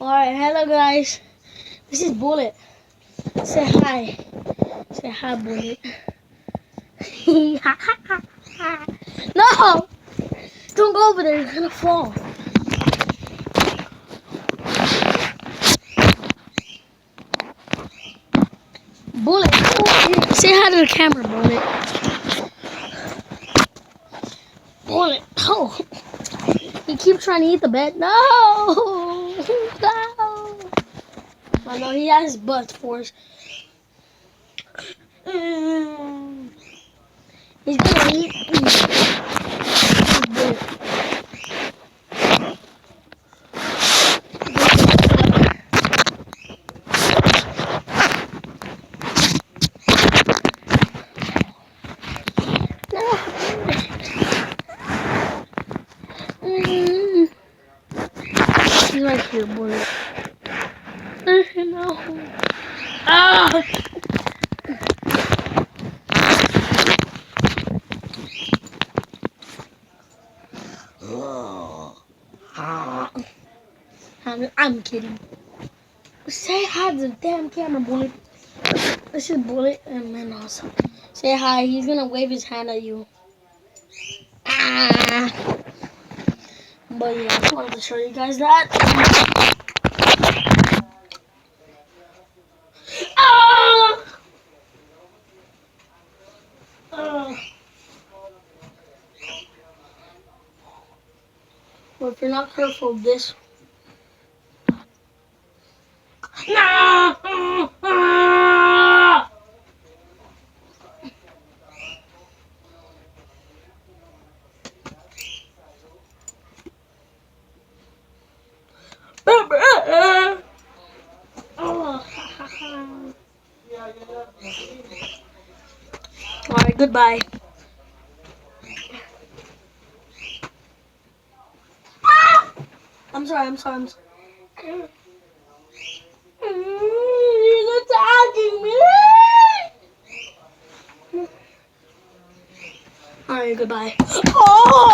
Alright, hello guys. This is Bullet. Say hi. Say hi, Bullet. No! Don't go over there, you're gonna fall. Bullet, say hi to the camera, Bullet. Bullet, oh. He keeps trying to eat the bed. No! No! I know he has his butt force. He's gonna eat. He's right here, Bullet. No. Ah! I'm kidding. Say hi to the damn camera, Bullet. This is Bullet and Manos. Say hi. He's gonna wave his hand at you. Ah. But yeah, I just wanted to show you guys that. Ah! But if you're not careful, this. Alright, goodbye. I'm sorry. He's attacking me. Alright, goodbye. Oh!